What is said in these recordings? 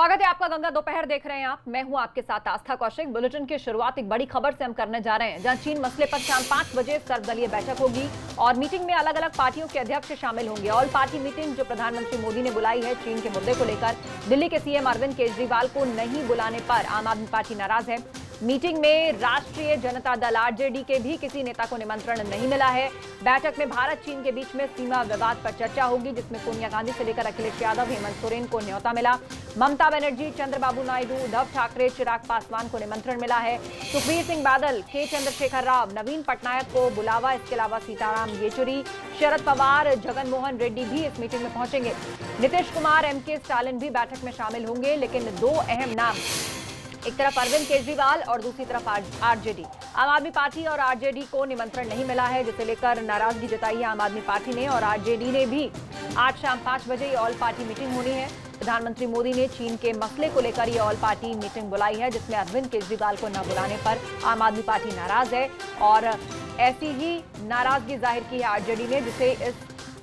स्वागत है आपका गंगा दोपहर देख रहे हैं आप। मैं हूं आपके साथ आस्था कौशिक। बुलेटिन की शुरुआत एक बड़ी खबर से हम करने जा रहे हैं, जहां चीन मसले पर शाम 5 बजे सर्वदलीय बैठक होगी और मीटिंग में अलग अलग पार्टियों के अध्यक्ष शामिल होंगे। ऑल पार्टी मीटिंग जो प्रधानमंत्री मोदी ने बुलाई है चीन के मुद्दे को लेकर, दिल्ली के सीएम अरविंद केजरीवाल को नहीं बुलाने पर आम आदमी पार्टी नाराज है। मीटिंग में राष्ट्रीय जनता दल आरजेडी के भी किसी नेता को निमंत्रण नहीं मिला है। बैठक में भारत चीन के बीच में सीमा विवाद पर चर्चा होगी, जिसमें सोनिया गांधी से लेकर अखिलेश यादव, हेमंत सोरेन को न्योता मिला। ममता बनर्जी, चंद्रबाबू नायडू, उद्धव ठाकरे, चिराग पासवान को निमंत्रण मिला है। सुखबीर सिंह बादल, के चंद्रशेखर राव, नवीन पटनायक को बुलावा। इसके अलावा सीताराम येचुरी, शरद पवार, जगन मोहन रेड्डी भी इस मीटिंग में पहुंचेंगे। नीतीश कुमार, एमके स्टालिन भी बैठक में शामिल होंगे, लेकिन दो अहम नाम, एक तरफ अरविंद केजरीवाल और दूसरी तरफ आरजेडी। आम आदमी पार्टी और आरजेडी को निमंत्रण नहीं मिला है, जिसे लेकर नाराजगी जताई है आम आदमी पार्टी ने और आरजेडी ने भी। आज शाम 5 बजे ये ऑल पार्टी मीटिंग होनी है। प्रधानमंत्री मोदी ने चीन के मसले को लेकर ये ऑल पार्टी मीटिंग बुलाई है, जिसमें अरविंद केजरीवाल को न बुलाने पर आम आदमी पार्टी नाराज है और ऐसी ही नाराजगी जाहिर की है आरजेडी ने, जिसे इस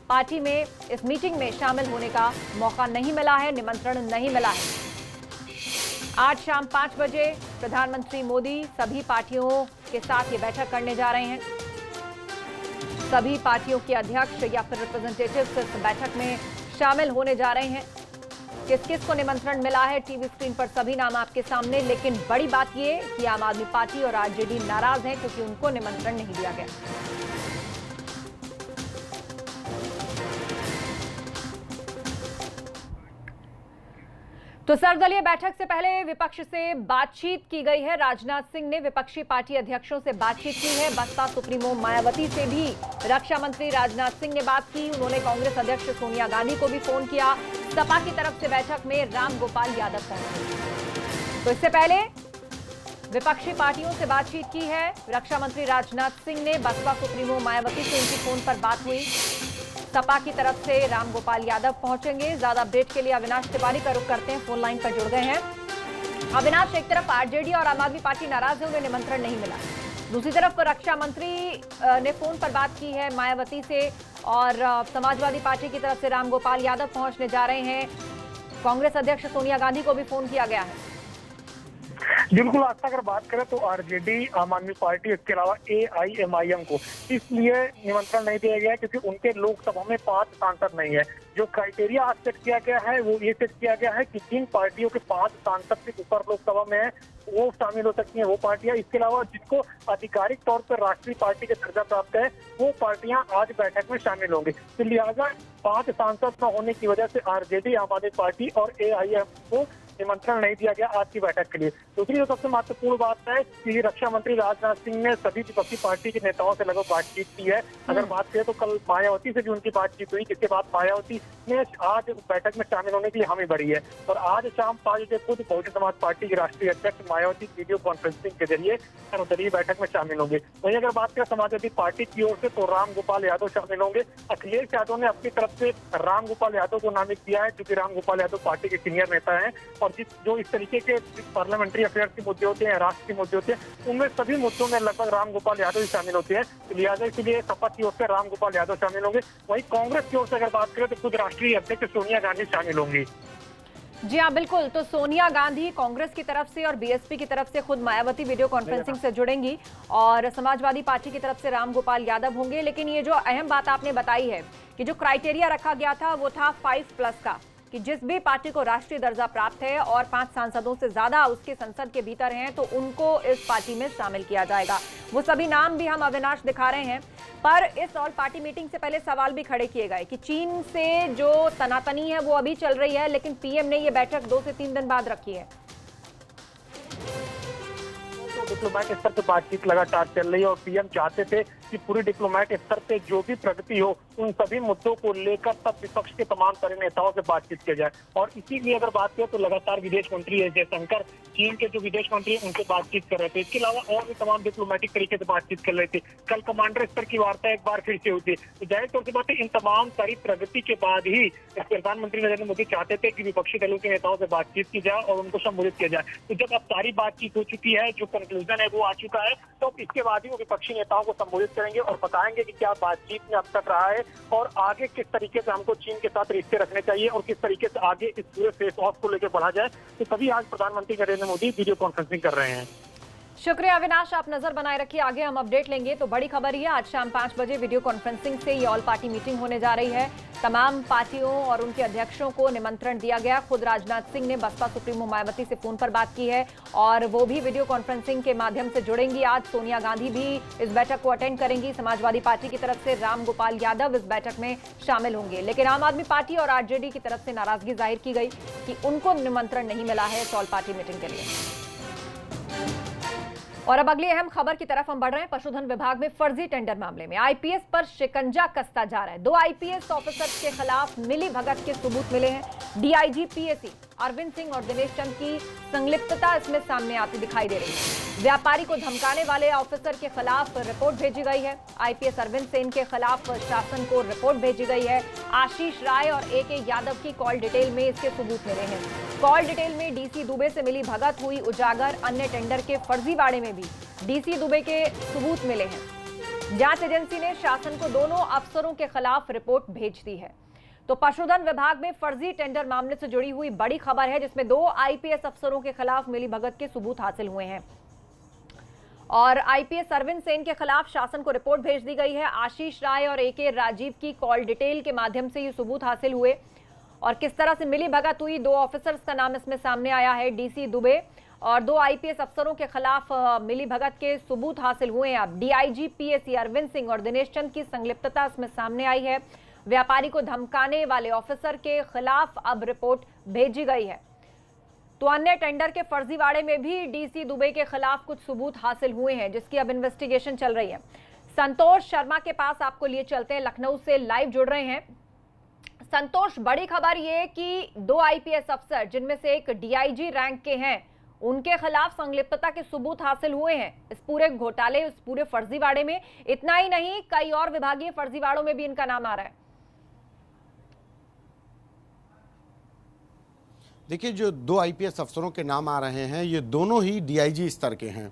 पार्टी में, इस मीटिंग में शामिल होने का मौका नहीं मिला है, निमंत्रण नहीं मिला है। आज शाम 5 बजे प्रधानमंत्री मोदी सभी पार्टियों के साथ ये बैठक करने जा रहे हैं। सभी पार्टियों के अध्यक्ष या फिर रिप्रेजेंटेटिव्स इस बैठक में शामिल होने जा रहे हैं। किस किस को निमंत्रण मिला है टीवी स्क्रीन पर सभी नाम आपके सामने, लेकिन बड़ी बात ये कि आम आदमी पार्टी और आरजेडी नाराज हैं क्योंकि उनको निमंत्रण नहीं दिया गया। तो सर्वदलीय बैठक से पहले विपक्ष से बातचीत की गई है। राजनाथ सिंह ने विपक्षी पार्टी अध्यक्षों से बातचीत की है। बसपा सुप्रीमो मायावती से भी रक्षा मंत्री राजनाथ सिंह ने बात की। उन्होंने कांग्रेस अध्यक्ष सोनिया गांधी को भी फोन किया। सपा की तरफ से बैठक में राम गोपाल यादव पहुंचे। तो इससे पहले विपक्षी पार्टियों से बातचीत की है रक्षा मंत्री राजनाथ सिंह ने। बसपा सुप्रीमो मायावती से उनकी फोन पर बात हुई। सपा की तरफ से राम गोपाल यादव पहुंचेंगे। ज्यादा अपडेट के लिए अविनाश तिवारी का रुख करते हैं, फोन लाइन पर जुड़ गए हैं। अविनाश, एक तरफ आरजेडी और आम आदमी पार्टी नाराज है, उन्हें निमंत्रण नहीं मिला। दूसरी तरफ रक्षा मंत्री ने फोन पर बात की है मायावती से और समाजवादी पार्टी की तरफ से राम गोपाल यादव पहुंचने जा रहे हैं। कांग्रेस अध्यक्ष सोनिया गांधी को भी फोन किया गया है। बिल्कुल आस्था, अगर बात करें तो आरजेडी, आम आदमी पार्टी, इसके अलावा एआईएमआईएम को इसलिए निमंत्रण नहीं दिया गया है क्योंकि उनके लोकसभा में 5 सांसद नहीं है। जो क्राइटेरिया आज सेट किया गया है वो ये सेट किया गया है कि जिन पार्टियों के 5 सांसद से ऊपर लोकसभा में है वो शामिल हो सकती हैं, वो पार्टियां। इसके अलावा जिनको आधिकारिक तौर पर राष्ट्रीय पार्टी का दर्जा प्राप्त है वो पार्टियां आज बैठक में शामिल होंगी। तो लिहाजा 5 सांसद न होने की वजह से आरजेडी, आम आदमी पार्टी और एआईएम को निमंत्रण नहीं दिया गया आज की बैठक के लिए। दूसरी जो सबसे महत्वपूर्ण बात है कि रक्षा मंत्री राजनाथ सिंह ने सभी विपक्षी पार्टी के नेताओं से लगभग बातचीत की है। अगर बात करें तो कल मायावती से भी उनकी बातचीत हुई, जिसके बाद मायावती ने आज बैठक में शामिल होने के लिए हामी भरी है और आज शाम 5 बजे खुद बहुजन समाज पार्टी की राष्ट्रीय अध्यक्ष मायावती वीडियो कॉन्फ्रेंसिंग के जरिए सर्वदलीय बैठक में शामिल होंगे। वहीं अगर बात करें समाजवादी पार्टी की ओर से तो राम गोपाल यादव शामिल होंगे। अखिलेश यादव ने अपनी तरफ से राम गोपाल यादव को नामित किया है, क्योंकि राम गोपाल यादव पार्टी के सीनियर नेता है और जो इस तरीके के पार्लियामेंट्री अफेयर्स के मुद्दे होते हैं, राष्ट्र के मुद्दे होते हैं, उनमें सभी मुद्दों में लगभग राम गोपाल यादव ही शामिल होते हैं। तो लिहाजा इसलिए सपा की ओर से राम गोपाल यादव शामिल होंगे। वहीं कांग्रेस की ओर से अगर बात करें तो खुद राष्ट्रीय अध्यक्ष सोनिया गांधी शामिल होंगी। जी हाँ, बिल्कुल। तो सोनिया गांधी कांग्रेस की तरफ से और बीएसपी की तरफ से खुद मायावती वीडियो कॉन्फ्रेंसिंग से जुड़ेंगी और समाजवादी पार्टी की तरफ से राम गोपाल यादव होंगे। लेकिन ये जो अहम बात आपने बताई है कि जो क्राइटेरिया रखा गया था वो था 5+ का, कि जिस भी पार्टी को राष्ट्रीय दर्जा प्राप्त है और 5 सांसदों से ज्यादा उसके संसद के भीतर हैं तो उनको इस पार्टी में शामिल किया जाएगा। वो सभी नाम भी हम अविनाश दिखा रहे हैं। पर इस ऑल पार्टी मीटिंग से पहले सवाल भी खड़े किए गए कि चीन से जो तनातनी है वो अभी चल रही है, लेकिन पीएम ने ये बैठक 2 से 3 दिन बाद रखी है। डिप्लोमेट स्तर पे बातचीत लगातार चल रही है और पीएम चाहते थे कि पूरी डिप्लोमेट स्तर पे जो भी प्रगति हो उन सभी मुद्दों को लेकर तब विपक्ष के तमाम सारे नेताओं से बातचीत की जाए। और इसीलिए अगर बात करें तो लगातार विदेश मंत्री एस जयशंकर, चीन के जो विदेश मंत्री हैं उनसे बातचीत कर रहे थे। इसके अलावा और भी तमाम डिप्लोमेटिक तरीके से बातचीत कर रहे थे। कल कमांडर स्तर की वार्ता एक बार फिर से हुई थी। तो जाहिर तौर से बात है, इन तमाम सारी प्रगति के बाद ही प्रधानमंत्री नरेंद्र मोदी चाहते थे कि विपक्षी दलों के नेताओं से बातचीत की जाए और उनको संबोधित किया जाए। तो जब अब सारी बातचीत हो चुकी है, जो कंक्लूजन है वो आ चुका है, तो इसके बाद ही वो विपक्षी नेताओं को संबोधित करेंगे और बताएंगे कि क्या बातचीत में अब तक रहा है और आगे किस तरीके से हमको चीन के साथ रिश्ते रखने चाहिए और किस तरीके से आगे इस पूरे फेस ऑफ को लेकर बढ़ा जाए। तो तभी आज प्रधानमंत्री नरेंद्र मोदी वीडियो कॉन्फ्रेंसिंग कर रहे हैं। शुक्रिया अविनाश, आप नजर बनाए रखिए, आगे हम अपडेट लेंगे। तो बड़ी खबर ये, आज शाम 5 बजे वीडियो कॉन्फ्रेंसिंग से ये ऑल पार्टी मीटिंग होने जा रही है। तमाम पार्टियों और उनके अध्यक्षों को निमंत्रण दिया गया। खुद राजनाथ सिंह ने बसपा सुप्रीमो मायावती से फोन पर बात की है और वो भी वीडियो कॉन्फ्रेंसिंग के माध्यम से जुड़ेंगी। आज सोनिया गांधी भी इस बैठक को अटेंड करेंगी। समाजवादी पार्टी की तरफ से राम गोपाल यादव इस बैठक में शामिल होंगे, लेकिन आम आदमी पार्टी और आरजेडी की तरफ से नाराजगी जाहिर की गई कि उनको निमंत्रण नहीं मिला है इस ऑल पार्टी मीटिंग के लिए। और अब अगली अहम खबर की तरफ हम बढ़ रहे हैं। पशुधन विभाग में फर्जी टेंडर मामले में आईपीएस पर शिकंजा कसता जा रहा है। 2 आईपीएस ऑफिसर्स के खिलाफ मिली भगत के सबूत मिले हैं। डीआईजी पीएसी अरविंद सिंह और दिनेश चंद की संलिप्तता इसमें सामने आती दिखाई दे रही है। व्यापारी को धमकाने वाले ऑफिसर के खिलाफ रिपोर्ट भेजी गई है। आईपीएस अरविंद सिंह के खिलाफ शासन को रिपोर्ट भेजी गई है। आशीष राय और एके यादव की कॉल डिटेल में इसके सबूत मिले हैं। कॉल डिटेल में डीसी दुबे से मिली भगत हुई उजागर। अन्य टेंडर के फर्जीवाड़े में भी डीसी दुबे के सबूत मिले हैं। जांच एजेंसी ने शासन को दोनों अफसरों के खिलाफ रिपोर्ट भेज दी है। तो पशुधन विभाग में फर्जी टेंडर मामले से जुड़ी हुई बड़ी खबर है, जिसमें 2 आईपीएस अफसरों के खिलाफ मिली भगत के सबूत हासिल हुए हैं और आईपीएस अरविंद सेन के खिलाफ शासन को रिपोर्ट भेज दी गई है। आशीष राय और एके राजीव की कॉल डिटेल के माध्यम से ये सबूत हासिल हुए और किस तरह से मिली भगत हुई। 2 ऑफिसर्स का नाम इसमें सामने आया है, डीसी दुबे और 2 आईपीएस अफसरों के खिलाफ मिली भगत के सबूत हासिल हुए हैं। अब डीआईजी पीएसी अरविंद सिंह और दिनेश चंद की संलिप्तता इसमें सामने आई है। व्यापारी को धमकाने वाले ऑफिसर के खिलाफ अब रिपोर्ट भेजी गई है। तो अन्य टेंडर के फर्जीवाड़े में भी डीसी दुबे के खिलाफ कुछ सबूत हासिल हुए हैं, जिसकी अब इन्वेस्टिगेशन चल रही है। संतोष शर्मा के पास आपको लिए चलते हैं, लखनऊ से लाइव जुड़ रहे हैं। संतोष, बड़ी खबर ये कि 2 आईपीएस अफसर, जिनमें से एक डीआईजी रैंक के हैं, उनके खिलाफ संलिप्तता के सबूत हासिल हुए हैं इस पूरे घोटाले, इस पूरे फर्जीवाड़े में। इतना ही नहीं, कई और विभागीय फर्जीवाड़ों में भी इनका नाम आ रहा है। देखिए, जो 2 आईपीएस अफसरों के नाम आ रहे हैं, ये दोनों ही डीआईजी स्तर के हैं।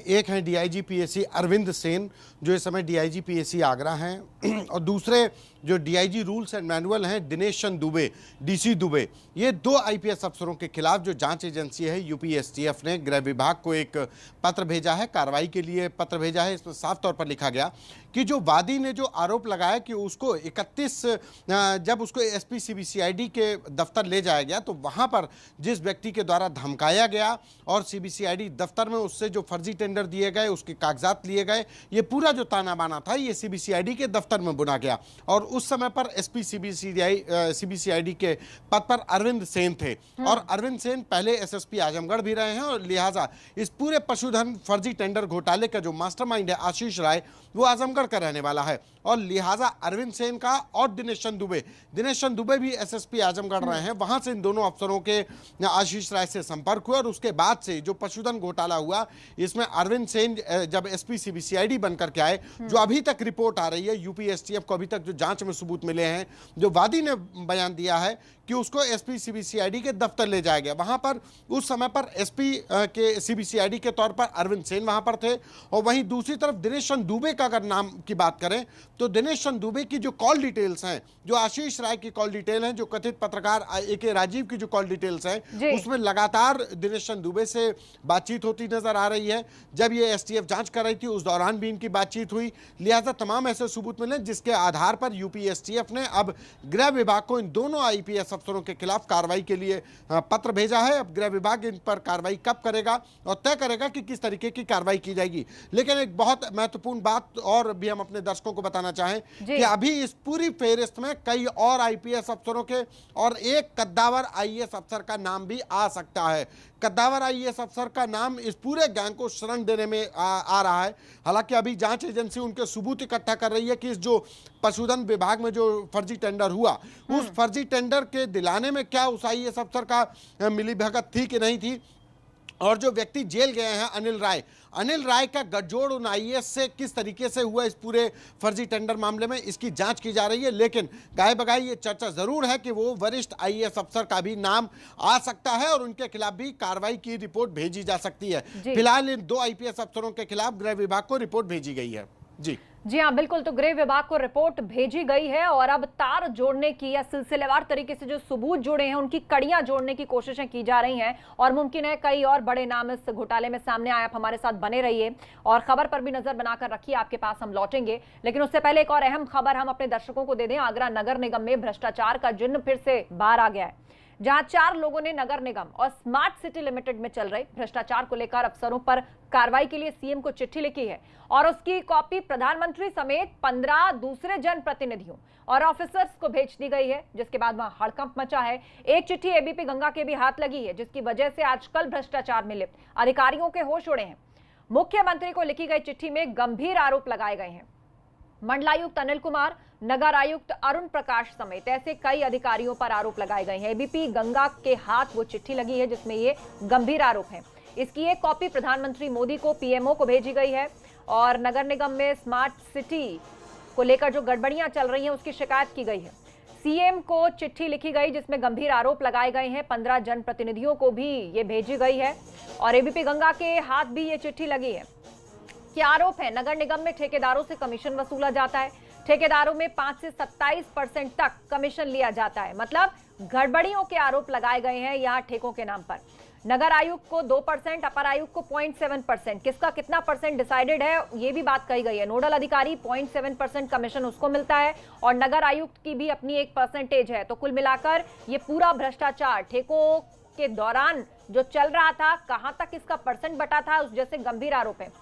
एक है डीआईजी पीएसी अरविंद सेन, जो इस समय डीआईजी पीएसी आगरा हैं, और दूसरे जो डीआईजी रूल्स एंड मैनुअल हैं, दिनेश चंद दुबे, डीसी दुबे। ये 2 आईपीएस अफसरों के खिलाफ जो जांच एजेंसी है यूपीएसटीएफ ने गृह विभाग को एक पत्र भेजा है, कार्रवाई के लिए पत्र भेजा है। इसमें साफ तौर पर लिखा गया कि जो वादी ने जो आरोप लगाया कि उसको 31 जब उसको एसपी सीबीसीआईडी के दफ्तर ले जाया गया, तो वहां पर जिस व्यक्ति के द्वारा धमकाया गया और सीबीसीआईडी दफ्तर में उससे जो फर्जी टेंडर दिए गए, उसके कागजात लिए गए, ये पूरा जो ताना बाना था ये सीबीसीआईडी के दफ्तर में बुना गया। और उस समय पर एसपी सीबीसीआईडी के पद पर अरविंद सेन थे और अरविंद सेन पहले एसएसपी आजमगढ़ भी रहे हैं और लिहाजा इस पूरे पशुधन फर्जी टेंडर घोटाले का जो मास्टरमाइंड है आशीष राय, वो आजमगढ़ का रहने वाला है। और लिहाजा अरविंद सेन का और दिनेश चंद दुबे भी एसएसपी आजमगढ़ रहे हैं। वहां से इन दोनों अफसरों के आशीष राय से संपर्क हुआ और उसके बाद से जो पशुधन घोटाला हुआ, इसमें अरविंद सेन जब एसपी सीबीसीआईडी बनकर के आए, जो अभी तक रिपोर्ट आ रही है यूपीएसटीएफ को, अभी तक जो जांच में सबूत मिले हैं, जो वादी ने बयान दिया है कि उसको एसपी सीबीसीआईडी के दफ्तर ले जाया गया। वहां पर उस समय पर एसपी के सीबीसीआईडी के तौर पर अरविंद सेन वहां पर थे। और वहीं दूसरी तरफ दिनेश चंद दुबे का अगर नाम की बात करें तो दिनेश चंद दुबे की जो कॉल डिटेल्स हैं, जो आशीष राय की कॉल डिटेल हैं, जो कथित पत्रकार एके राजीव की जो कॉल डिटेल्स हैं, उसमें लगातार दिनेश चंद दुबे से बातचीत होती नजर आ रही है। जब ये एसटीएफ जांच कर रही थी उस दौरान भी इनकी बातचीत हुई। लिहाजा तमाम ऐसे सबूत मिले जिसके आधार पर यूपीएसटीएफ ने अब गृह विभाग को इन दोनों आईपीएस अफसरों के खिलाफ कार्रवाई के लिए पत्र भेजा है। अब गृह विभाग इन पर कार्रवाई कब करेगा और तय करेगा कि किस तरीके की कार्रवाई की जाएगी। लेकिन एक बहुत महत्वपूर्ण बात और भी हम अपने दर्शकों को बताना चाहें कि अभी इस पूरी फेहरिस्त में कई और आईपीएस अफसरों के और एक कद्दावर आईएएस अफसर का नाम भी आ सकता है। कद्दावर आईएएस अफसर का नाम इस पूरे गैंग को शरण देने में आ रहा है। हालांकि अभी जांच एजेंसी उनके सबूत इकट्ठा कर रही है कि इस जो पशुधन विभाग में जो फर्जी टेंडर हुआ, उस फर्जी टेंडर के दिलाने में क्या उस आईएएस अफसर का मिलीभगत थी कि नहीं थी। और जो व्यक्ति जेल गए हैं अनिल राय का गठजोड़ उन आईएएस से किस तरीके से हुआ इस पूरे फर्जी टेंडर मामले में, इसकी जांच की जा रही है। लेकिन गाय बगाई ये चर्चा जरूर है कि वो वरिष्ठ आईएएस अफसर का भी नाम आ सकता है और उनके खिलाफ भी कार्रवाई की रिपोर्ट भेजी जा सकती है। फिलहाल इन 2 आईपीएस अफसरों के खिलाफ गृह विभाग को रिपोर्ट भेजी गई है। जी हाँ, बिल्कुल। तो गृह विभाग को रिपोर्ट भेजी गई है और अब तार जोड़ने की या सिलसिलेवार तरीके से जो सबूत जुड़े हैं उनकी कड़ियां जोड़ने की कोशिशें की जा रही हैं और मुमकिन है कई और बड़े नाम इस घोटाले में सामने आए। आप हमारे साथ बने रहिए और खबर पर भी नजर बनाकर रखिए, आपके पास हम लौटेंगे। लेकिन उससे पहले एक और अहम खबर हम अपने दर्शकों को दे दें। आगरा नगर निगम में भ्रष्टाचार का जिन्न फिर से बाहर आ गया है, जहां 4 लोगों ने नगर निगम और स्मार्ट सिटी लिमिटेड में चल रहे भ्रष्टाचार को लेकर अफसरों पर कार्रवाई के लिए सीएम को चिट्ठी लिखी है और उसकी कॉपी प्रधानमंत्री समेत 15 दूसरे जनप्रतिनिधियों और ऑफिसर्स को भेज दी गई है, जिसके बाद वहां हड़कंप मचा है। एक चिट्ठी एबीपी गंगा के भी हाथ लगी है, जिसकी वजह से आजकल भ्रष्टाचार में लिप्त अधिकारियों के होश उड़े हैं। मुख्यमंत्री को लिखी गई चिट्ठी में गंभीर आरोप लगाए गए हैं। मंडलायुक्त अनिल कुमार, नगर आयुक्त अरुण प्रकाश समेत ऐसे कई अधिकारियों पर आरोप लगाए गए हैं। एबीपी गंगा के हाथ वो चिट्ठी लगी है जिसमें ये गंभीर आरोप हैं। इसकी एक कॉपी प्रधानमंत्री मोदी को, पीएमओ को भेजी गई है और नगर निगम में स्मार्ट सिटी को लेकर जो गड़बड़ियां चल रही हैं उसकी शिकायत की गई है। सीएम को चिट्ठी लिखी गई जिसमें गंभीर आरोप लगाए गए हैं। 15 जनप्रतिनिधियों को भी ये भेजी गई है और एबीपी गंगा के हाथ भी ये चिट्ठी लगी है। क्या आरोप है? नगर निगम में ठेकेदारों से कमीशन वसूला जाता है। ठेकेदारों में 5 से 27% तक कमीशन लिया जाता है। मतलब गड़बड़ियों के आरोप लगाए गए हैं यहां ठेकों के नाम पर। नगर आयुक्त को 2%, अपर आयुक्त को 0.7%। किसका कितना परसेंट डिसाइडेड है ये भी बात कही गई है। नोडल अधिकारी 0.7% कमीशन उसको मिलता है और नगर आयुक्त की भी अपनी एक परसेंटेज है। तो कुल मिलाकर ये पूरा भ्रष्टाचार ठेकों के दौरान जो चल रहा था, कहां तक इसका परसेंट बटा था, उस जैसे गंभीर आरोप है।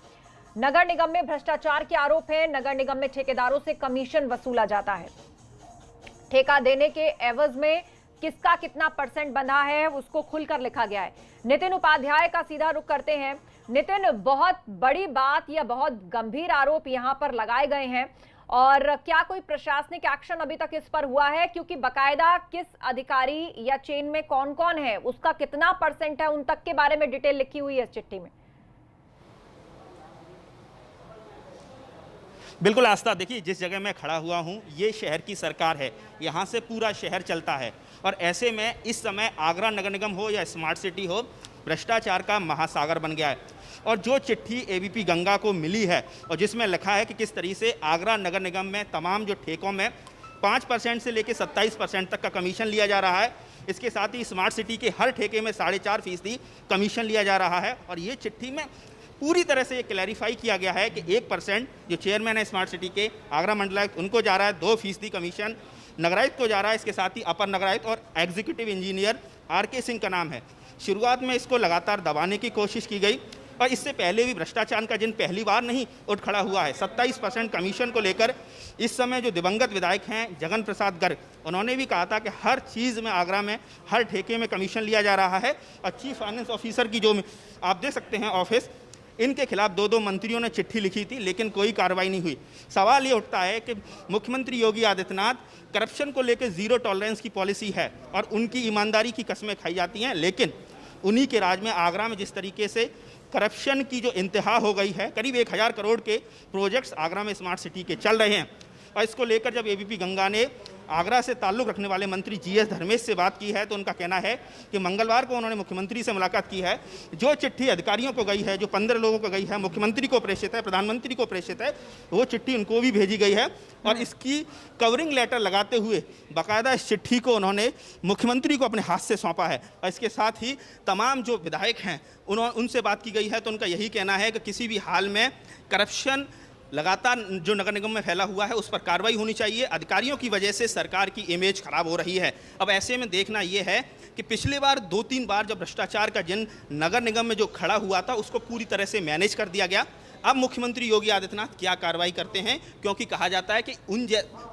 नगर निगम में भ्रष्टाचार के आरोप है। नगर निगम में ठेकेदारों से कमीशन वसूला जाता है। ठेका देने के एवज में किसका कितना परसेंट बंधा है उसको खुलकर लिखा गया है। नितिन उपाध्याय का सीधा रुख करते हैं। नितिन, बहुत बड़ी बात या बहुत गंभीर आरोप यहां पर लगाए गए हैं और क्या कोई प्रशासनिक एक्शन अभी तक इस पर हुआ है? क्योंकि बकायदा किस अधिकारी या चेन में कौन कौन है, उसका कितना परसेंट है, उन तक के बारे में डिटेल लिखी हुई है इस चिट्ठी में। बिल्कुल आस्था, देखिए जिस जगह मैं खड़ा हुआ हूँ ये शहर की सरकार है, यहाँ से पूरा शहर चलता है और ऐसे में इस समय आगरा नगर निगम हो या स्मार्ट सिटी हो, भ्रष्टाचार का महासागर बन गया है। और जो चिट्ठी एबीपी गंगा को मिली है और जिसमें लिखा है कि किस तरीके से आगरा नगर निगम में तमाम जो ठेकों में 5% से लेकर 27% तक का कमीशन लिया जा रहा है, इसके साथ ही स्मार्ट सिटी के हर ठेके में 4.5% कमीशन लिया जा रहा है। और ये चिट्ठी में पूरी तरह से ये क्लैरिफाई किया गया है कि 1% जो चेयरमैन है स्मार्ट सिटी के आगरा मंडलायुक्त उनको जा रहा है, 2% कमीशन नगरायुक्त को जा रहा है, इसके साथ ही अपर नगरायुक्त और एग्जीक्यूटिव इंजीनियर आरके सिंह का नाम है। शुरुआत में इसको लगातार दबाने की कोशिश की गई और इससे पहले भी भ्रष्टाचार का जिन पहली बार नहीं उठ खड़ा हुआ है। 27% कमीशन को लेकर इस समय जो दिवंगत विधायक हैं जगन प्रसाद गर्ग, उन्होंने भी कहा था कि हर चीज़ में आगरा में हर ठेके में कमीशन लिया जा रहा है। और चीफ फाइनेंस ऑफिसर की जो आप देख सकते हैं ऑफिस, इनके खिलाफ 2 मंत्रियों ने चिट्ठी लिखी थी लेकिन कोई कार्रवाई नहीं हुई। सवाल ये उठता है कि मुख्यमंत्री योगी आदित्यनाथ करप्शन को लेकर जीरो टॉलरेंस की पॉलिसी है और उनकी ईमानदारी की कस्में खाई जाती हैं, लेकिन उन्हीं के राज में आगरा में जिस तरीके से करप्शन की जो इंतहा हो गई है, करीब 1000 करोड़ के प्रोजेक्ट्स आगरा में स्मार्ट सिटी के चल रहे हैं। और इसको लेकर जब एबीपी गंगा ने आगरा से ताल्लुक़ रखने वाले मंत्री जीएस धर्मेश से बात की है तो उनका कहना है कि मंगलवार को उन्होंने मुख्यमंत्री से मुलाकात की है। जो चिट्ठी अधिकारियों को गई है, जो 15 लोगों को गई है, मुख्यमंत्री को प्रेषित है, प्रधानमंत्री को प्रेषित है, वो चिट्ठी उनको भी भेजी गई है। और इसकी कवरिंग लेटर लगाते हुए बाकायदा इस चिट्ठी को उन्होंने मुख्यमंत्री को अपने हाथ से सौंपा है। और इसके साथ ही तमाम जो विधायक हैं उनसे बात की गई है तो उनका यही कहना है कि किसी भी हाल में करप्शन लगातार जो नगर निगम में फैला हुआ है उस पर कार्रवाई होनी चाहिए। अधिकारियों की वजह से सरकार की इमेज खराब हो रही है। अब ऐसे में देखना ये है कि पिछली बार 2-3 बार जब भ्रष्टाचार का जिन नगर निगम में जो खड़ा हुआ था उसको पूरी तरह से मैनेज कर दिया गया। अब मुख्यमंत्री योगी आदित्यनाथ क्या कार्रवाई करते हैं, क्योंकि कहा जाता है कि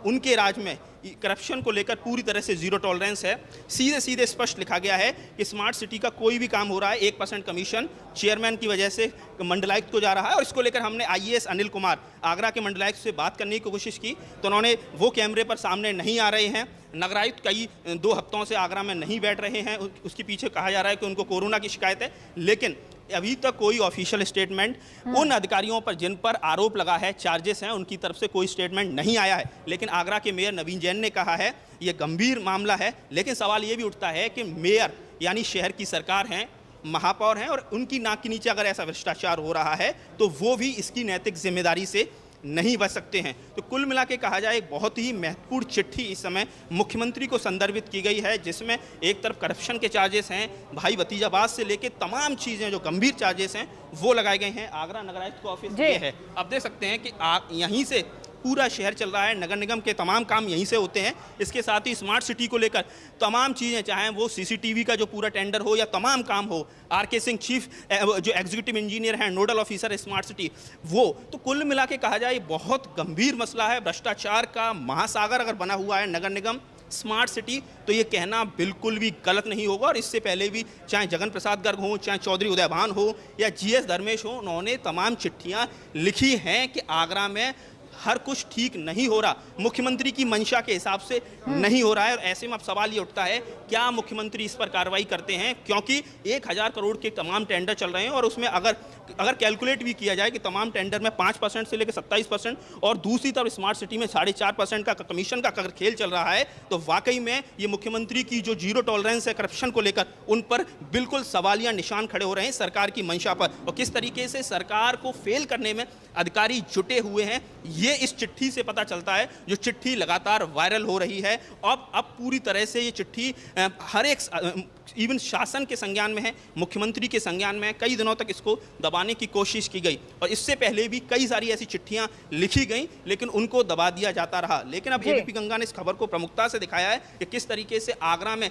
उनके राज में करप्शन को लेकर पूरी तरह से जीरो टॉलरेंस है। सीधे सीधे स्पष्ट लिखा गया है कि स्मार्ट सिटी का कोई भी काम हो रहा है 1% कमीशन चेयरमैन की वजह से मंडलायुक्त को जा रहा है। और इसको लेकर हमने आईएएस अनिल कुमार आगरा के मंडलायुक्त से बात करने की कोशिश की तो उन्होंने वो कैमरे पर सामने नहीं आ रहे हैं। नगरायुक्त कई 2 हफ्तों से आगरा में नहीं बैठ रहे हैं, उसके पीछे कहा जा रहा है कि उनको कोरोना की शिकायत है, लेकिन अभी तक कोई ऑफिशियल स्टेटमेंट उन अधिकारियों पर जिन पर आरोप लगा है, चार्जेस हैं, उनकी तरफ से कोई स्टेटमेंट नहीं आया है। लेकिन आगरा के मेयर नवीन जैन ने कहा है ये गंभीर मामला है। लेकिन सवाल ये भी उठता है कि मेयर यानी शहर की सरकार हैं, महापौर हैं और उनकी नाक के नीचे अगर ऐसा भ्रष्टाचार हो रहा है तो वो भी इसकी नैतिक जिम्मेदारी से नहीं बच सकते हैं। तो कुल मिला के कहा जाए एक बहुत ही महत्वपूर्ण चिट्ठी इस समय मुख्यमंत्री को संदर्भित की गई है, जिसमें एक तरफ करप्शन के चार्जेस हैं, भाई भतीजाबाद से लेके तमाम चीज़ें जो गंभीर चार्जेस हैं वो लगाए गए हैं। आगरा नगर आयुक्त का ऑफिस ये है, अब देख सकते हैं कि यहीं से पूरा शहर चल रहा है, नगर निगम के तमाम काम यहीं से होते हैं। इसके साथ ही स्मार्ट सिटी को लेकर तमाम चीज़ें, चाहे वो सीसीटीवी का जो पूरा टेंडर हो या तमाम काम हो, आर.के. सिंह चीफ जो एग्जीक्यूटिव इंजीनियर हैं, नोडल ऑफिसर स्मार्ट सिटी, वो तो कुल मिला के कहा जाए बहुत गंभीर मसला है। भ्रष्टाचार का महासागर अगर बना हुआ है नगर निगम स्मार्ट सिटी, तो ये कहना बिल्कुल भी गलत नहीं होगा। और इससे पहले भी चाहे जगन प्रसाद गर्ग हो, चाहे चौधरी उदयभान हो या जीएस धर्मेश हो, उन्होंने तमाम चिट्ठियाँ लिखी हैं कि आगरा में हर कुछ ठीक नहीं हो रहा, मुख्यमंत्री की मंशा के हिसाब से नहीं हो रहा है। और ऐसे में अब सवाल ये उठता है, क्या मुख्यमंत्री इस पर कार्रवाई करते हैं? क्योंकि 1000 करोड़ के तमाम टेंडर चल रहे हैं और उसमें अगर कैलकुलेट भी किया जाए कि तमाम टेंडर में 5% से लेकर 27% और दूसरी तरफ स्मार्ट सिटी में 4.5% का कमीशन का अगर खेल चल रहा है, तो वाकई में ये मुख्यमंत्री की जो जीरो टॉलरेंस है करप्शन को लेकर, उन पर बिल्कुल सवालिया निशान खड़े हो रहे हैं सरकार की मंशा पर। और किस तरीके से सरकार को फेल करने में अधिकारी जुटे हुए हैं, ये इस चिट्ठी से पता चलता है, जो चिट्ठी लगातार वायरल हो रही है। अब पूरी तरह से ये चिट्ठी हर एक इवन शासन के संज्ञान में है, मुख्यमंत्री के संज्ञान में है। कई दिनों तक इसको दबाने की कोशिश की गई और इससे पहले भी कई सारी ऐसी चिट्ठियां लिखी गई, लेकिन उनको दबा दिया जाता रहा। लेकिन अब एबीपी गंगा ने इस खबर को प्रमुखता से दिखाया है कि किस तरीके से आगरा में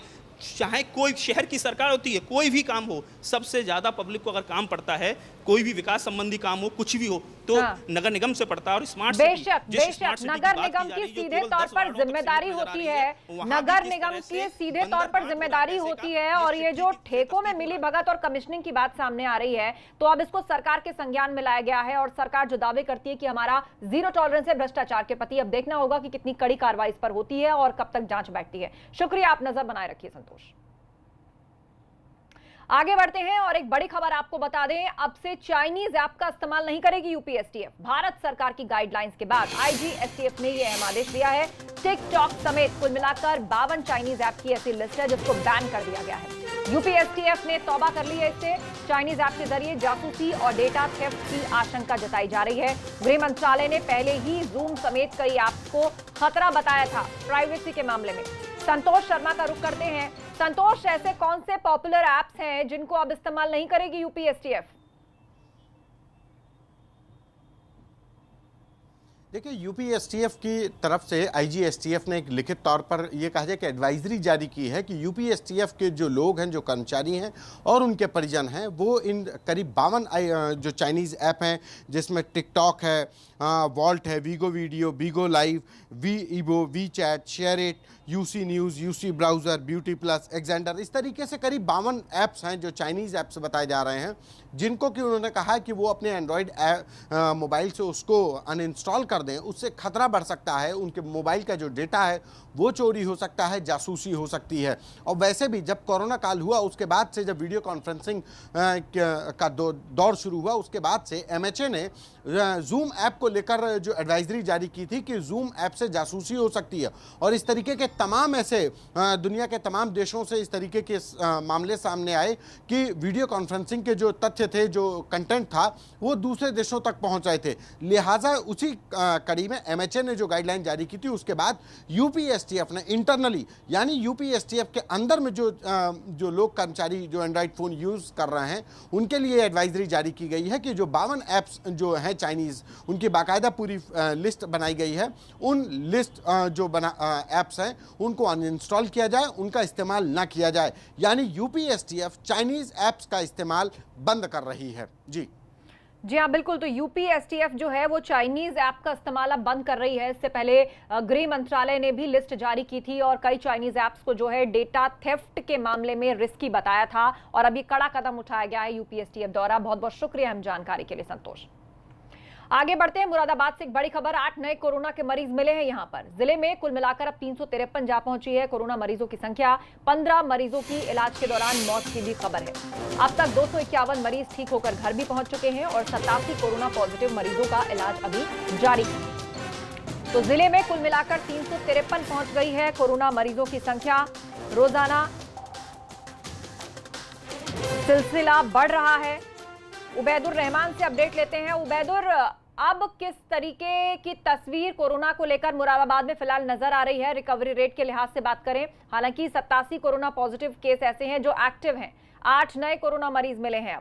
चाहे कोई शहर की सरकार होती है, कोई भी काम हो, सबसे ज्यादा पब्लिक को अगर काम पड़ता है, कोई भी विकास संबंधी काम हो, कुछ भी हो, तो नगर निगम से पड़ता है। और स्मार्ट बेशक नगर निगम की सीधे तौर पर जिम्मेदारी होती है, नगर निगम की सीधे तौर पर जिम्मेदारी होती है। और ये जो ठेकों में मिली भगत और कमिश्निंग की बात सामने आ रही है, तो अब इसको सरकार के संज्ञान में लाया गया है और सरकार जो दावे करती है कि हमारा जीरो टॉलरेंस है भ्रष्टाचार के प्रति, अब देखना होगा कि कितनी कड़ी कार्रवाई इस पर होती है और कब तक जांच बैठती है। शुक्रिया, आप नजर बनाए रखिए संतोष। आगे बढ़ते हैं और एक बड़ी खबर आपको बता दें, अब से चाइनीज ऐप का इस्तेमाल नहीं करेगी यूपी एसटीएफ। भारत सरकार की गाइडलाइंस के बाद आईजी एसटीएफ ने यह अहम आदेश दिया है। टिकटॉक समेत कुल मिलाकर 52 चाइनीज ऐप की ऐसी लिस्ट है जिसको बैन कर दिया गया है। यूपी एसटीएफ ने तौबा कर ली है इससे। चाइनीज ऐप के जरिए जासूसी और डेटा थेफ्ट की आशंका जताई जा रही है। गृह मंत्रालय ने पहले ही जूम समेत कई ऐप्स को खतरा बताया था प्राइवेसी के मामले में। संतोष शर्मा का रुख करते हैं। संतोष, ऐसे कौन से पॉपुलर ऐप्स हैं जिनको अब इस्तेमाल नहीं करेगी यूपी एसटीएफ? देखिए, यूपी एसटीएफ की तरफ से आईजी एसटीएफ ने एक लिखित तौर पर यह कहा जाए कि एडवाइजरी जारी की है कि यूपी एसटीएफ के जो लोग हैं, जो कर्मचारी हैं और उनके परिजन हैं, वो इन करीब 52 जो चाइनीज़ ऐप हैं, जिसमें टिकटॉक है, वॉल्ट है, Vigo video, Vigo live, Weibo, WeChat, SHAREit, UC news, UC browser, beauty plus, Xender, इस तरीके से करीब 52 ऐप्स हैं जो चाइनीज़ ऐप्स बताए जा रहे हैं, जिनको कि उन्होंने कहा है कि वो अपने एंड्रॉयड मोबाइल से उसको अनइंस्टॉल कर दें। उससे खतरा बढ़ सकता है, उनके मोबाइल का जो डेटा है वो चोरी हो सकता है, जासूसी हो सकती है। और वैसे भी जब कोरोना काल हुआ, उसके बाद से जब वीडियो कॉन्फ्रेंसिंग का दौर शुरू हुआ, उसके बाद से एमएचए ने जूम ऐप को लेकर जो एडवाइजरी जारी की थी कि जूम ऐप से जासूसी हो सकती है। और इस तरीके के तमाम ऐसे दुनिया के तमाम देशों से इस तरीके के मामले सामने आए कि वीडियो कॉन्फ्रेंसिंग के जो तथ्य थे, जो कंटेंट था, वो दूसरे देशों तक पहुंच रहे थे। लिहाजा उसी कड़ी में एमएचए ने जो गाइडलाइन जारी की थी, उसके बाद यूपी एसटीएफ ने इंटरनली, यानी यूपी एसटीएफ के अंदर में जो लोग कर्मचारी जो एंड्रॉइड फ़ोन यूज़ कर रहे हैं, उनके लिए एडवाइजरी जारी की गई है कि जो 52 ऐप्स जो हैं चाइनीज़, उनकी बाकायदा पूरी लिस्ट बनाई गई है। उन लिस्ट जो ऐप्स हैं उनको अनइंस्टॉल किया जाए, उनका इस्तेमाल ना किया जाए। यानी यूपी एसटीएफ चाइनीज़ ऐप्स का इस्तेमाल बंद कर रही है। जी हाँ, बिल्कुल। तो यूपी एसटीएफ जो है वो चाइनीज ऐप का इस्तेमाल अब बंद कर रही है। इससे पहले गृह मंत्रालय ने भी लिस्ट जारी की थी और कई चाइनीज ऐप्स को जो है डेटा थेफ्ट के मामले में रिस्की बताया था और अभी कड़ा कदम उठाया गया है यूपी एसटीएफ द्वारा। बहुत बहुत शुक्रिया अहम जानकारी के लिए संतोष। आगे बढ़ते हैं, मुरादाबाद से एक बड़ी खबर। 8 नए कोरोना के मरीज मिले हैं यहां पर। जिले में कुल मिलाकर अब 353 जा पहुंची है कोरोना मरीजों की संख्या। 15 मरीजों की इलाज के दौरान मौत की भी खबर है। अब तक 251 मरीज ठीक होकर घर भी पहुंच चुके हैं और 87 कोरोना पॉजिटिव मरीजों का इलाज अभी जारी है। तो जिले में कुल मिलाकर 353 पहुंच गई है कोरोना मरीजों की संख्या। रोजाना सिलसिला बढ़ रहा है। उबैदुर रहमान से अपडेट लेते हैं। उबैदुर, अब किस तरीके की तस्वीर कोरोना को लेकर मुरादाबाद में फिलहाल नजर आ रही है? रिकवरी रेट के लिहाज से बात करें, हालांकि 87 कोरोना पॉजिटिव केस ऐसे हैं जो एक्टिव हैं, 8 नए कोरोना मरीज मिले हैं।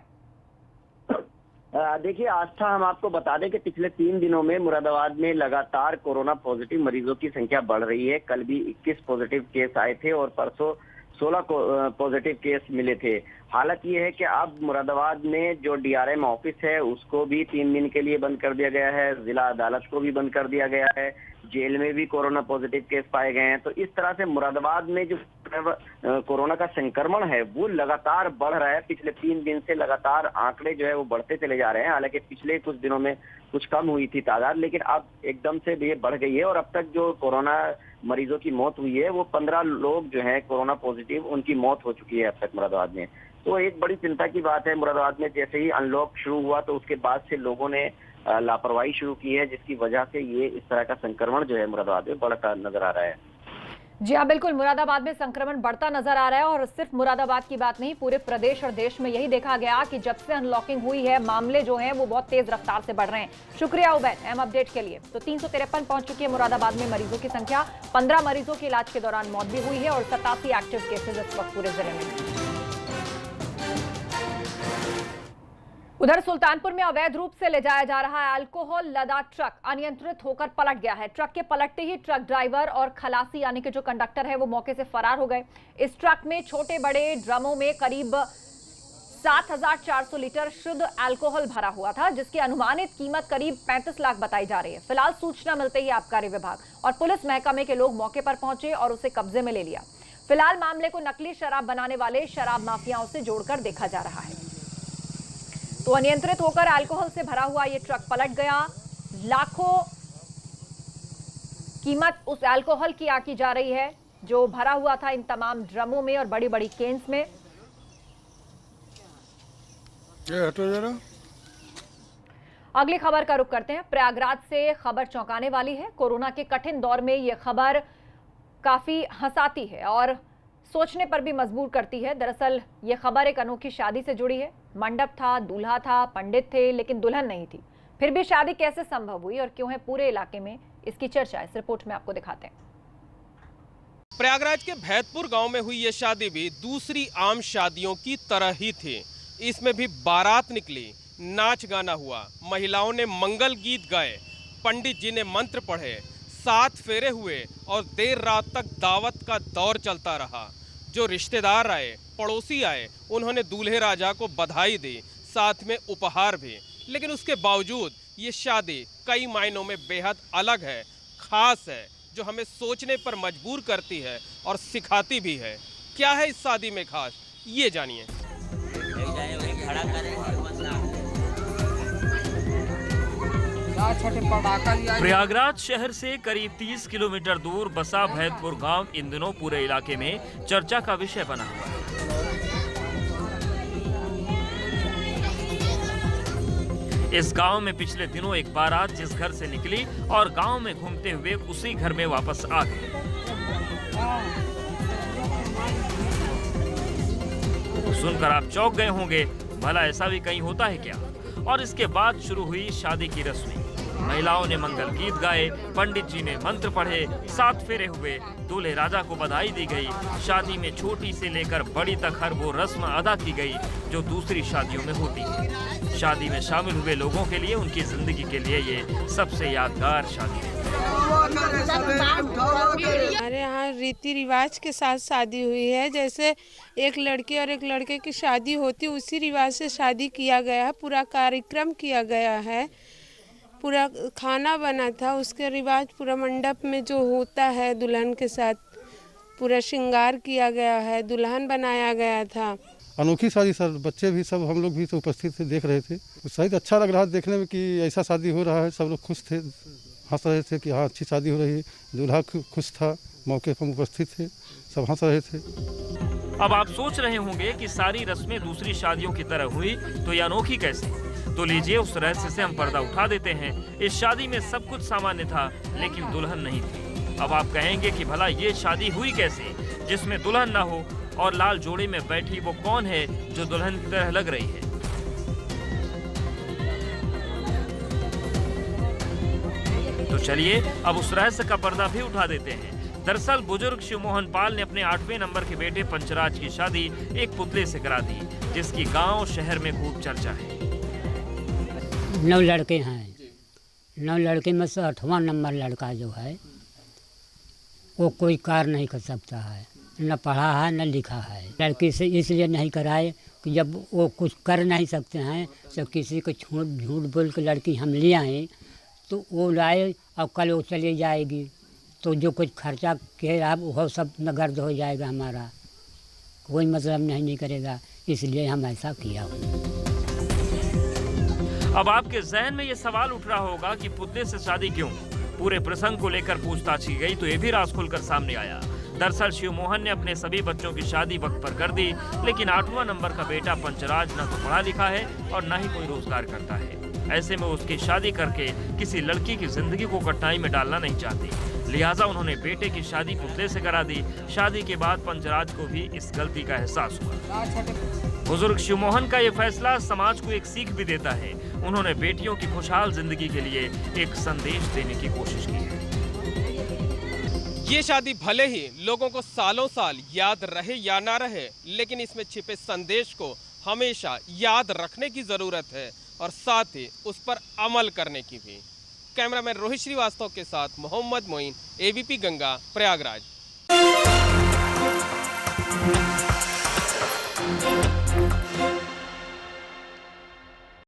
अब देखिए आस्था, हम आपको बता दें कि पिछले 3 दिनों में मुरादाबाद में लगातार कोरोना पॉजिटिव मरीजों की संख्या बढ़ रही है। कल भी 21 पॉजिटिव केस आए थे और परसों 16 पॉजिटिव केस मिले थे। हालत ये है कि अब मुरादाबाद में जो डीआरएम ऑफिस है उसको भी 3 दिन के लिए बंद कर दिया गया है, जिला अदालत को भी बंद कर दिया गया है, जेल में भी कोरोना पॉजिटिव केस पाए गए हैं। तो इस तरह से मुरादाबाद में जो कोरोना का संक्रमण है वो लगातार बढ़ रहा है। पिछले 3 दिन से लगातार आंकड़े जो है वो बढ़ते चले जा रहे हैं। हालांकि पिछले कुछ दिनों में कुछ कम हुई थी तादाद, लेकिन अब एकदम से ये बढ़ गई है और अब तक जो कोरोना मरीजों की मौत हुई है वो 15 लोग जो हैं कोरोना पॉजिटिव, उनकी मौत हो चुकी है अब तक मुरादाबाद में। तो एक बड़ी चिंता की बात है मुरादाबाद में। जैसे ही अनलॉक शुरू हुआ तो उसके बाद से लोगों ने लापरवाही शुरू की है, जिसकी वजह से ये इस तरह का संक्रमण जो है मुरादाबाद में बढ़ता नजर आ रहा है। जी हाँ, बिल्कुल, मुरादाबाद में संक्रमण बढ़ता नजर आ रहा है और सिर्फ मुरादाबाद की बात नहीं, पूरे प्रदेश और देश में यही देखा गया कि जब से अनलॉकिंग हुई है मामले जो हैं वो बहुत तेज रफ्तार से बढ़ रहे हैं। शुक्रिया उबैद अहम अपडेट के लिए। तो 353 पहुंच चुकी है मुरादाबाद में मरीजों की संख्या, 15 मरीजों की इलाज के दौरान मौत भी हुई है और 87 एक्टिव केसेज इस वक्त पूरे जिले में। उधर सुल्तानपुर में अवैध रूप से ले जाया जा रहा है अल्कोहल लदा ट्रक अनियंत्रित होकर पलट गया है। ट्रक के पलटते ही ट्रक ड्राइवर और खलासी यानी कि जो कंडक्टर है वो मौके से फरार हो गए। इस ट्रक में छोटे बड़े ड्रमों में करीब 7,400 लीटर शुद्ध अल्कोहल भरा हुआ था, जिसकी अनुमानित कीमत करीब 35 लाख बताई जा रही है। फिलहाल सूचना मिलते ही आबकारी विभाग और पुलिस महकमे के लोग मौके पर पहुंचे और उसे कब्जे में ले लिया। फिलहाल मामले को नकली शराब बनाने वाले शराब माफियाओं से जोड़कर देखा जा रहा है। तो अनियंत्रित होकर अल्कोहल से भरा हुआ ये ट्रक पलट गया। लाखों कीमत उस अल्कोहल की आकी जा रही है जो भरा हुआ था इन तमाम ड्रमों में और बड़ी बड़ी केन्स में। अगली खबर का रुख करते हैं। प्रयागराज से खबर चौंकाने वाली है। कोरोना के कठिन दौर में यह खबर काफी हंसाती है और सोचने पर भी मजबूर करती है। दरअसल ये खबर एक अनोखी शादी से जुड़ी है। मंडप था, दूल्हा था, पंडित थे, लेकिन दुल्हन नहीं थी। फिर भी शादी कैसे संभव हुई और क्यों है पूरे इलाके में इसकी चर्चा, इस रिपोर्ट में आपको दिखाते हैं। प्रयागराज के भैदपुर गांव में हुई ये शादी भी दूसरी आम शादियों की तरह ही थी। इसमें भी बारात निकली, नाच गाना हुआ, महिलाओं ने मंगल गीत गाए, पंडित जी ने मंत्र पढ़े, 7 फेरे हुए और देर रात तक दावत का दौर चलता रहा। जो रिश्तेदार आए, पड़ोसी आए, उन्होंने दूल्हे राजा को बधाई दी, साथ में उपहार भी। लेकिन उसके बावजूद ये शादी कई मायनों में बेहद अलग है, खास है, जो हमें सोचने पर मजबूर करती है और सिखाती भी है। क्या है इस शादी में खास, ये जानिए। प्रयागराज शहर से करीब 30 किलोमीटर दूर बसा भैदपुर गांव इन दिनों पूरे इलाके में चर्चा का विषय बना हुआ है। इस गांव में पिछले दिनों एक बारात जिस घर से निकली और गांव में घूमते हुए उसी घर में वापस आ गई। सुनकर आप चौंक गए होंगे, भला ऐसा भी कहीं होता है क्या? और इसके बाद शुरू हुई शादी की रस्में। महिलाओं ने मंगल गीत गाए, पंडित जी ने मंत्र पढ़े, 7 फेरे हुए, दूल्हे राजा को बधाई दी गई। शादी में छोटी से लेकर बड़ी तक हर वो रस्म अदा की गई जो दूसरी शादियों में होती है। शादी में शामिल हुए लोगों के लिए, उनकी जिंदगी के लिए ये सबसे यादगार शादी है। हमारे यहाँ रीति रिवाज के साथ शादी हुई है। जैसे एक लड़के और एक लड़के की शादी होती, उसी रिवाज से शादी किया गया है। पूरा कार्यक्रम किया गया है, पूरा खाना बना था, उसके रिवाज पूरा मंडप में जो होता है दुल्हन के साथ पूरा श्रृंगार किया गया है, दुल्हन बनाया गया था। अनोखी शादी सर, बच्चे भी सब हम लोग भी तो उपस्थित थे, देख रहे थे। शायद अच्छा लग रहा है देखने में कि ऐसा शादी हो रहा है। सब लोग खुश थे, हंस रहे थे कि हाँ अच्छी शादी हो रही है। दूल्हा खुश था, मौके पर उपस्थित थे, सब हंस रहे थे। अब आप सोच रहे होंगे कि सारी रस्में दूसरी शादियों की तरह हुई तो ये अनोखी कैसे? तो लीजिए उस रहस्य से हम पर्दा उठा देते हैं। इस शादी में सब कुछ सामान्य था, लेकिन दुल्हन नहीं थी। अब आप कहेंगे कि भला ये शादी हुई कैसे जिसमें दुल्हन ना हो, और लाल जोड़े में बैठी वो कौन है जो दुल्हन की तरह लग रही है? चलिए अब उस रहस्य का पर्दा भी उठा देते हैं। दरअसल बुजुर्ग शिवमोहन पाल ने अपने 8वें नंबर के बेटे पंचराज की शादी एक पुतले से करा दी, जिसकी गांव शहर में खूब चर्चा है। 9 लड़के हैं, 9 लड़के में से 8वां नंबर लड़का जो है वो कोई कार्य नहीं कर सकता है, न पढ़ा है न लिखा है। लड़की से इसलिए नहीं कराए कि जब वो कुछ कर नहीं सकते हैं तो किसी को झूठ बोल के लड़की हम ले आए तो वो लाए और कल वो चली जाएगी, तो जो कुछ खर्चा किया वो सब नगद हो जाएगा हमारा, कोई मतलब नहीं करेगा, इसलिए हम ऐसा किया। अब आपके जहन में ये सवाल उठ रहा होगा कि पुतले से शादी क्यों? पूरे प्रसंग को लेकर पूछताछ की गई तो ये भी राज खुलकर सामने आया। दरअसल शिवमोहन ने अपने सभी बच्चों की शादी वक्त पर कर दी, लेकिन 8वां नंबर का बेटा पंचराज न तो पढ़ा लिखा है और न ही कोई रोजगार करता है। ऐसे में उसकी शादी करके किसी लड़की की जिंदगी को कठिनाई में डालना नहीं चाहती, लिहाजा उन्होंने बेटे की शादी पुतले से करा दी। शादी के बाद पंचराज को भी इस गलती का एहसास हुआ। बुजुर्ग शिवमोहन का ये फैसला समाज को एक सीख भी देता है। उन्होंने बेटियों की खुशहाल जिंदगी के लिए एक संदेश देने की कोशिश की है। ये शादी भले ही लोगों को सालों साल याद रहे या ना रहे, लेकिन इसमें छिपे संदेश को हमेशा याद रखने की जरूरत है और साथ ही उस पर अमल करने की भी। कैमरामैन रोहित श्रीवास्तव के साथ मोहम्मद मोइन, ABP गंगा, प्रयागराज।